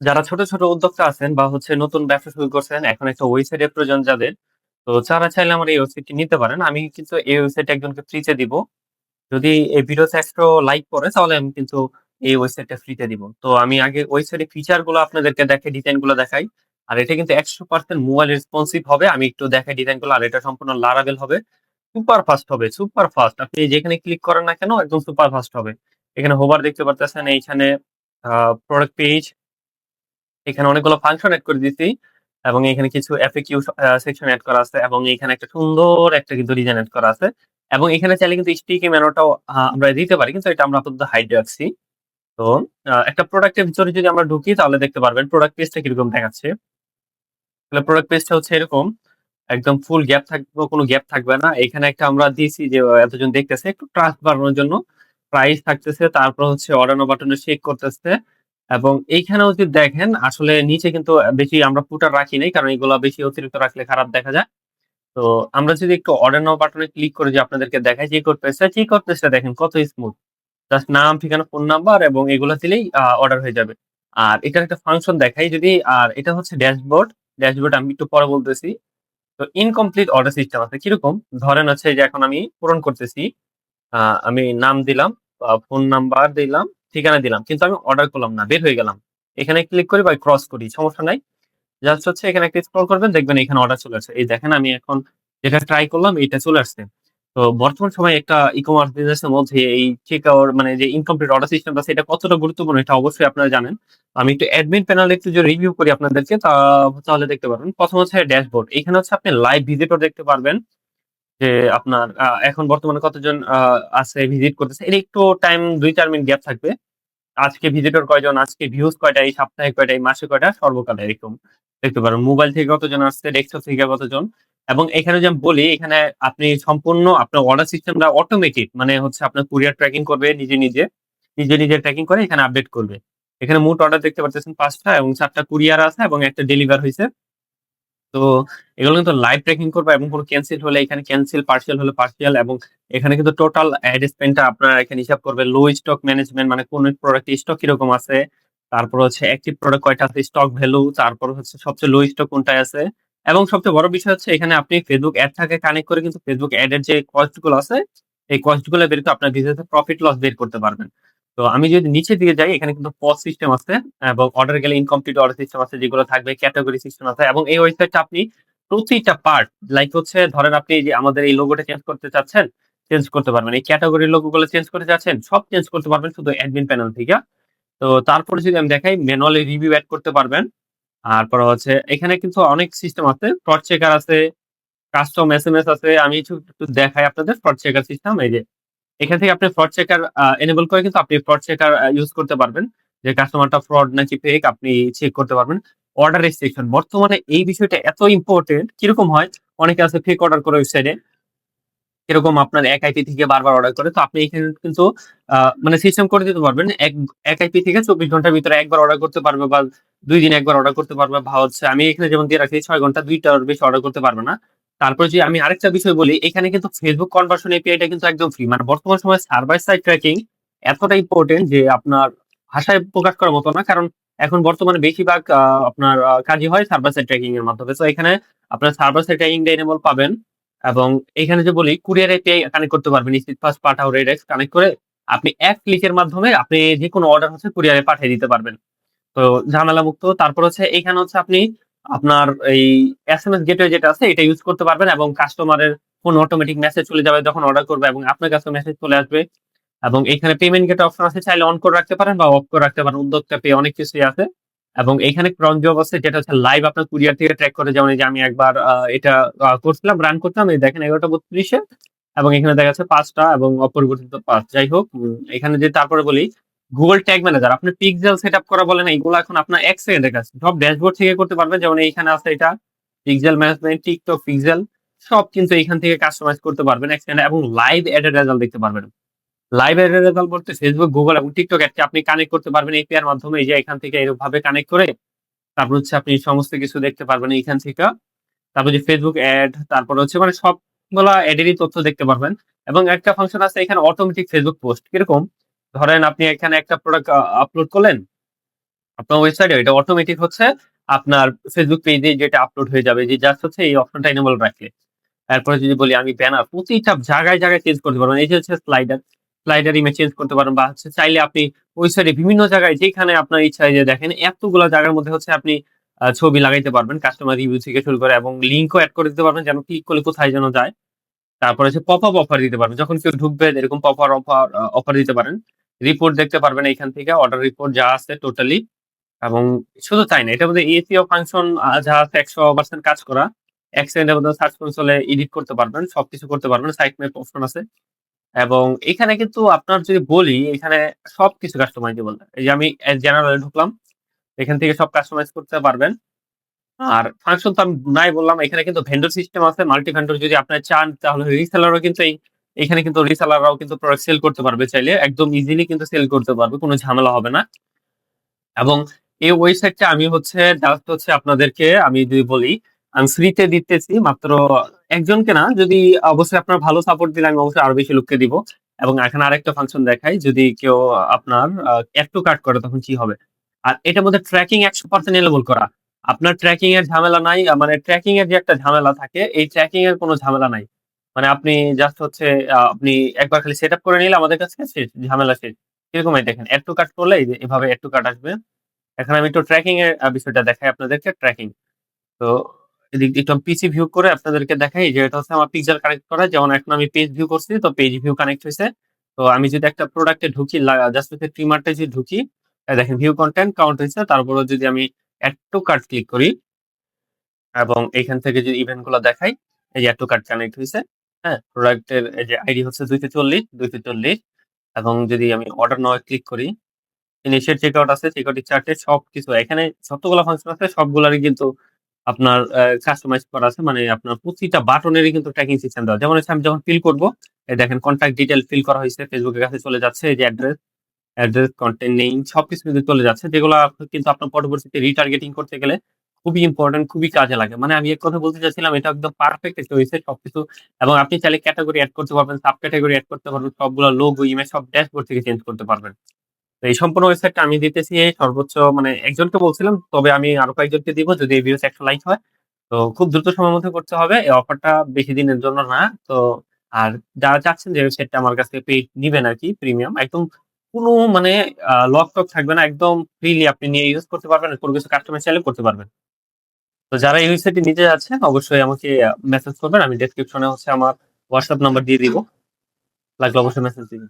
যারা ছোট, ছোট উদ্যোক্তা আছেন বা নতুন ব্যবসা শুরু করছেন, এখন একটা ওয়েবসাইটের প্রয়োজন যাদের, তো তারা চাইলে আমার এই ওয়েবসাইটটি নিতে পারেন। আমি কিন্তু এই ওয়েবসাইটে একজনকে ফ্রিতে দিব। যদি এই ভিডিওতে ১০০ লাইক পড়ে তাহলে আমি কিন্তু এই ওয়েবসাইটটা ফ্রিতে দিব। তো আমি আগে ওয়েবসাইটের ফিচার গুলো আপনাদেরকে দেখাই, ডিজাইন গুলো দেখাই। আর এটা কিন্তু ১০০% মোবাইল রেসপন্সিভ হবে। আমি একটু দেখাই ডিজাইন গুলো। আর এটা সম্পূর্ণ লারাবেল হবে। সুপার ফাস্ট হবে, সুপার ফাস্ট। আপনি যেখানে ক্লিক করেন না কেন একদম সুপার ফাস্ট হবে। এখানে হোভার দেখতে পারতেছেন, এইখানে প্রোডাক্ট পেজ, এখানে অনেকগুলো ফাংশন এড করে দিছি এবং এখানে কিছু এফএকিউ সেকশন এড করা আছে এবং এখানে একটা সুন্দর একটা কিন্তু ডিজাইন এড করা আছে এবং এখানে চাইলে কিন্তু স্টিকি মেনুটাও আমরা দিতে পারি, কিন্তু এটা আমরা আপাতত হাইড রাখছি। তো একটা প্রোডাক্টের ভিতরে যদি আমরা ঢুকি তাহলে দেখতে পারবেন প্রোডাক্ট পেজটা কিরকম দেখাচ্ছে। তাহলে প্রোডাক্ট পেজটা হচ্ছে এরকম, একদম ফুল গ্যাপ থাকবে, কোনো গ্যাপ থাকবে না। এখানে একটা আমরা দিয়েছি যে এতজন দেখতেছে, একটু ট্রাস্ট বাড়ানোর জন্য প্রাইস থাকতেছে, তারপর অর্ডার নাও বাটনে চেক করতেছে এবং এইখানেও যদি দেখেন আসলে নিচে কিন্তু বেশি আমরা ফুটার রাখি নাই, কারণ এগুলা বেশি অতিরিক্ত রাখলে খারাপ দেখা যায়। তো আমরা যদি একটু অর্ডার নাও বাটনে ক্লিক করে যে আপনাদেরকে দেখাই চেক করতেছে দেখেন কত স্মুথ। জাস্ট নাম, ঠিকানা, ফোন নাম্বার এবং এগুলা দিলেই অর্ডার হয়ে যাবে। আর এটার একটা ফাংশন দেখাই যদি, আর এটা হচ্ছে ড্যাশবোর্ড। ড্যাশবোর্ড আমি একটু পরে বলতেছি। তো ইনকমপ্লিট অর্ডার সিস্টেম আছে কিরকম, ধরেন যে এখন আমি পূরণ করতেছি। আমি নাম দিলাম, ফোন নাম্বার দিলাম, ঠিকানা দিলাম, কিন্তু আমি অর্ডার করলাম না, বের হয়ে গেলাম। এখানে ক্লিক করি বা ক্রস করি, সমস্যা নাই। জাস্ট এখানে একটা স্ক্রল করবেন, দেখবেন এখানে অর্ডার চলে আসছে। এই দেখেন আমি এখন যেটা ট্রাই করলাম এটা চলে আসছে। তো বর্তমান সময়ে একটা ই-কমার্স বিজনেস এর মধ্যে এই চেক আউট মানে যে ইনকমপ্লিট অর্ডার সিস্টেমটা আছে এটা কতটা গুরুত্বপূর্ণ এটা অবশ্যই আপনারা জানেন। আমি একটু অ্যাডমিন প্যানেলে একটু যে রিভিউ করি আপনাদেরকে, তাহলে দেখতে পারবেন। প্রথম ড্যাশবোর্ড। এখানে আপনি লাইভ ভিজিটর দেখতে পারবেন যে আপনার এখন বর্তমানে কতজন আছে ভিজিট করতেছে। এটা একটু টাইম ২-৪ মিনিট গ্যাপ থাকবে। আজকে ভিজিটর কয়জন, আজকে ভিউজ কয়টা, এই সপ্তাহে কয়টা, এই মাসে কয়টা, সর্বকালে এরকম দেখতে পারেন। মোবাইল থেকে কতজন আসছে, ডেস্কটপ থেকে কতজন। এবং এখানে যে আমি বলি, এখানে আপনি সম্পূর্ণ আপনার অর্ডার সিস্টেমটা অটোমেটিক, মানে আপনার কুরিয়ার ট্র্যাকিং করবে নিজে নিজে, নিজে নিজে ট্র্যাকিং করে এখানে আপডেট করবে। এখানে মোট অর্ডার দেখতে পাচ্ছেন ৫টা এবং ৪টা কুরিয়ার আছে এবং একটা ডেলিভার হয়েছে। তো এগুলো কিন্তু লাইভ ট্র্যাকিং করবে এবং কোনো ক্যানসেল হলে এখানে ক্যানসেল, পার্সিয়াল হলে পার্সিয়াল এবং এখানে কিন্তু টোটাল অ্যাড স্পেন্ডটা আপনারা এখানে হিসাব করবে। লো স্টক ম্যানেজমেন্ট, মানে কোন প্রোডাক্টের স্টক কিরকম আছে, তারপর অ্যাক্টিভ প্রোডাক্ট কয়টা আছে, স্টক ভ্যালু, তারপর সবচেয়ে লো স্টক কোনটায় আছে এবং সবচেয়ে বড় বিষয় এখানে আপনি ফেসবুক অ্যাড থাকে কানেক্ট করে কিন্তু ফেসবুক অ্যাড এর যে কস্ট গুলো আছে এই কস্ট গুলো বের করে আপনার বিজনেসের প্রফিট লস বের করতে পারবেন। তো আমি যদি নিচের দিকে যাই, এখানে কিন্তু পজ সিস্টেম আছে এবং অর্ডার গেলে ইনকমপ্লিট অর্ডার সিস্টেম আছে যেগুলো থাকবে, ক্যাটাগরি সিস্টেম আছে এবং এই ওয়েবসাইটটা আপনি প্রতিটা পার্ট, লাইক ধরেন আপনি যে আমাদের এই লোগোটা চেঞ্জ করতে চাচ্ছেন, চেঞ্জ করতে পারবেন। এই ক্যাটাগরি লোগো গুলো চেঞ্জ করতে চাচ্ছেন, সব চেঞ্জ করতে পারবেন শুধু অ্যাডমিন প্যানেল থেকে। তো তারপরে যদি আমি দেখাই, ম্যানুয়ালি রিভিউ এড করতে পারবেন। তারপর এখানে কিন্তু অনেক সিস্টেম আছে, ফ্রড চেকার আছে, কাস্টম এসএমএস আছে। আমি একটু একটু দেখাই আপনাদের ফ্রড চেকার সিস্টেম। এই যে এখান থেকে আপনি ফ্রড চেকার এনেবল করে কিন্তু আপনি ফ্রড চেকার ইউজ করতে পারবেন, যে কাস্টমারটা ফ্রড নাকি ফেক আপনি চেক করতে পারবেন। অর্ডার রেস্ট্রিকশন, বর্তমানে এই বিষয়টা এত ইম্পর্টেন্ট। কিরকম হয়, অনেকে আছে ফেক অর্ডার করে ওয়েবসাইটে, কিরকম আপনার এক আইপি থেকে বারবার অর্ডার করে। তো আপনি এখানে কিন্তু মানে সিস্টেম করে দিতে পারবেন, এক এক আইপি থেকে ২৪ ঘন্টার ভিতরে একবার অর্ডার করতে পারবে বা ২ দিনে একবার অর্ডার করতে পারবে, বা আমি এখানে যেমন দিয়ে রাখি ৬ ঘন্টা, ২টার বেশি অর্ডার করতে পারবে না। তারপরে যদি আমি আরেকটা বিষয় বলি, এখানে কিন্তু ফেসবুক কনভার্সন এপিআইটা কিন্তু একদম ফ্রি। মানে বর্তমান সময়ে সার্ভার সাইড ট্র্যাকিং এতটা ইম্পর্টেন্ট যে আপনার ভাষায় প্রকাশ করার মতো না, কারণ এখন বর্তমানে বেশিরভাগ আপনার কাজই হয় সার্ভার সাইড ট্র্যাকিং এর মাধ্যমে। তো এখানে আপনার সার্ভার সাইড ট্র্যাকিং এনেবল পাবেন এবং এখানে যে বলি কুরিয়ার এপিআই কানেক্ট করতে পারবেন, স্পিড ফাস্ট পাঠাও, রেডেক্স কানেক্ট করে আপনি এক ক্লিকের মাধ্যমে আপনি যে কোনো অর্ডার কুরিয়ারে পাঠিয়ে দিতে পারবেন। তো ঝামেলা মুক্ত। তারপর এখানে আপনি আপনার এই এসএমএস গেটওয়ে যেটা আছে এটা ইউজ করতে পারবেন এবং কাস্টমারের ফোন অটোমেটিক মেসেজ চলে যাবে যখন অর্ডার করবে এবং আপনার কাছে মেসেজ চলে আসবে। এবং এখানে পেমেন্ট গেট অপশন আছে, চাইলে অন করে রাখতে পারেন বা অফ করে রাখতে পারেন। উদ্যোক্তা পে, অনেক কিছুই আছে। এবং এখানে ক্রন জব আছে যেটা লাইভ আপনার কুরিয়ার থেকে ট্র্যাক করে, যেমন এই যে আমি একবার এটা করছিলাম, রান করতাম, এই দেখেন 11টা 32-এ এবং এখানে দেখা যাচ্ছে 5টা এবং অপরিবর্তিত 5। যাই হোক, এখানে যে তারপরে বলি গুগল ট্যাগ ম্যানেজার, আপনি পিক্সেল সেট আপ করা বলেন, এইগুলো এখন আপনার 1 সেকেন্ডের কাছে সব ড্যাশবোর্ড থেকে করতে পারবেন। যেমন এইখানে আছে এটা পিক্সেল ম্যানেজমেন্ট, টিকটক পিক্সেল, সব কিন্তু এখান থেকে কাস্টমাইজ করতে পারবেন 1 সেকেন্ডে এবং লাইভ এডেড রেজাল্ট দেখতে পারবেন। লাইভ এড রেজাল্ট বলতে ফেসবুক, গুগল এবং টিকটক অ্যাডকে আপনি কানেক্ট করতে পারবেন এপিআই এর মাধ্যমে। এই যে এখান থেকে এরকম ভাবে কানেক্ট করে তারপর আপনি সমস্ত কিছু দেখতে পারবেন এইখান থেকে। তারপর যে ফেসবুক অ্যাড, তারপর মানে সবগুলা অ্যাডেরই তথ্য দেখতে পারবেন। এবং একটা ফাংশন আছে এখানে অটোমেটিক ফেসবুক পোস্ট। কিরকম, ধরেন আপনি এখানে একটা প্রোডাক্ট আপলোড করলেন, আপনার ওয়েবসাইটে এটা অটোমেটিক হচ্ছে আপনার ফেসবুক পেজে যেটা আপলোড হয়ে যাবে, যে জাস্ট হচ্ছে এই অপশনটা এনেবল রাখলে। তারপরে যদি বলি আমি ব্যানার প্রতিটা জায়গায় জায়গায় চেঞ্জ করতে পারবেন। এই যে হচ্ছে স্লাইডার ইমেজ চেঞ্জ করতে পারেন, বা হচ্ছে চাইলে আপনি ওয়েবসাইটে বিভিন্ন জায়গায় যেখানে আপনার ইচ্ছা হয় যে দেখেন এতগুলা জায়গার মধ্যে হচ্ছে আপনি ছবি লাগাইতে পারবেন কাস্টমার রিভিউ থেকে শুরু করে, এবং লিঙ্কও এড করে দিতে পারবেন যেন ক্লিক করলে কোথায় যেন যায়। তারপরে হচ্ছে পপ আপ অফার দিতে পারবেন। যখন কেউ ঢুকবে এরকম পপ আপ অফার দিতে পারেন। রিপোর্ট দেখতে পারবেন এইখান থেকে, অর্ডার রিপোর্ট যা আছে টোটালি। এবং শুধু তাই না, এটার মধ্যে এসইও ফাংশন যা আছে 100% কাজ করা। ১ সেকেন্ডের মধ্যে সার্চ কনসোলে এডিট করতে পারবেন, সবকিছু করতে পারবেন। সাইট ম্যাপ অপশন আছে। এবং এখানে কিন্তু আপনার যদি বলি, এখানে সবকিছু কাস্টমাইজেবল। এই যে আমি জেনারেলে ঢুকলাম, এখান থেকে সব কাস্টমাইজ করতে পারবেন। আর ফাংশন তো আমি নাই বললাম, এখানে কিন্তু ভেন্ডর সিস্টেম আছে, মাল্টি ভেন্ডর যদি আপনারা চান তাহলে রিসেলারও কিন্তু এখানে কিন্তু রিসেলাররাও কিন্তু প্রোডাক্ট সেল করতে পারবে চাইলে। একদম ইজিলি কিন্তু সেল করতে পারবে। কোন ঝামেলা হবে না। এবং এই ওয়েবসাইটটা আমি হচ্ছে জাস্ট হচ্ছে আপনাদেরকে আমি যদি বলি, আমি ফ্রিতে দিতেছি মাত্র একজনকে না, যদি অবশ্যই আপনার ভালো সাপোর্ট দিলে আমি অবশ্যই আরো বেশি লোককে দিব। এবং এখানে আরেকটা ফাংশন দেখাই, যদি কেউ আপনার অ্যাড টু কার্ট করে তখন কি হবে। আর এটার মধ্যে ট্র্যাকিং 100% এনেবল করা। আপনার ট্র্যাকিং এর ঝামেলা নাই, মানে ট্র্যাকিং এর যে একটা ঝামেলা থাকে, এই ট্র্যাকিং এর কোনো ঝামেলা নাই। মানে আপনি জাস্ট হচ্ছে আপনি একবার খালি সেট আপ করে নিলে আমাদের কাছে শেষ, ঝামেলা শেষ। কিরকম এই দেখেন, অ্যাড টু কার্ট করলে এই যে এভাবে অ্যাড টু কার্ট আসবে। এখন আমি একটু ট্র্যাকিং এর বিষয়টা দেখাই আপনাদেরকে, ট্র্যাকিং। তো এদিক দিয়ে একটু পিসি ভিউ করে আপনাদেরকে দেখাই যে এটা হচ্ছে আমার পিক্সেল কানেক্ট করা। যেমন এখন আমি পেজ ভিউ করছি, তো পেজ ভিউ কানেক্ট হইছে। তো আমি যদি একটা প্রোডাক্টে ঢুকি, জাস্ট হচ্ছে ট্রিমারটা যদি ঢুকি, দেখেন ভিউ কনটেন্ট কাউন্ট হইছে। তারপরে যদি আমি অ্যাড টু কার্ট ক্লিক করি এবং এখান থেকে যদি ইভেন্ট গুলো দেখাই, এই যে অ্যাড টু কার্ট কানেক্ট হইছে। হ্যাঁ, প্রোডাক্টের এই যে আইডি হচ্ছে 240 এবং যদি আমি অর্ডার নাও ক্লিক করি, ইনিশিয়েট চেকআউট আছে, চেকআউট চার্টে সবকিছু এখানে যতগুলো ফাংশন আছে সবগুলারই কিন্তু আপনার কাস্টমাইজ করা আছে। মানে আপনার প্রতিটা বাটনেরই কিন্তু ট্র্যাকিং সিস্টেম দেওয়া। যেমন হচ্ছে আমি যখন ফিল করব, এই দেখেন কন্টাক্ট ডিটেইল ফিল করা হয়েছে, ফেসবুকের কাছে চলে যাচ্ছে। এই যে অ্যাড্রেস, কন্টেন্ট নেম সবকিছু কিন্তু চলে যাচ্ছে। যেগুলো কিন্তু আপনার পরবর্তীতে রিটার্গেটিং করতে গেলে খুবই ইম্পোর্টেন্ট, খুবই কাজে লাগে। মানে আমি এক কথা বলতে চাচ্ছিলাম, এটা একদম পারফেক্ট একটা ওয়েবসাইট সবকিছু। এবং আপনি চাইলে ক্যাটেগরি এড করতে পারবেন, সাব ক্যাটেগরি এড করতে পারবেন, সবগুলো লোগো, ইমেজ সব ড্যাশবোর্ড থেকে চেঞ্জ করতে পারবেন। তো এই সম্পূর্ণ ওয়েবসাইটটা আমি দিতেছি এই সর্বোচ্চ, মানে একজনকে বলছিলাম, তবে আমি আরো কয়েকজনকে দিব যদি এই ভিডিওতে 100 লাইক হয়। তো খুব দ্রুত সময়ের মধ্যে করতে হবে। এই অফারটা বেশি দিনের জন্য না। তো আর যারা চাচ্ছেন যে ওয়েবসাইটটা আমার কাছ থেকে পেইড নিবেন আরকি, প্রিমিয়াম একদম কোনো মানে লক টক থাকবে না। একদম ফ্রিলি আপনি নিয়ে ইউজ করতে পারবেন। কোনো কিছু কাস্টমাইজ চাইলে করতে পারবেন। তো যারা এই ওয়েবসাইটটি নিতে যাচ্ছেন অবশ্যই আমাকে মেসেজ করবেন। আমি ডেসক্রিপশনে হচ্ছে আমার WhatsApp নাম্বার দিয়ে দিব। লাগলে অবশ্যই মেসেজ দিবেন।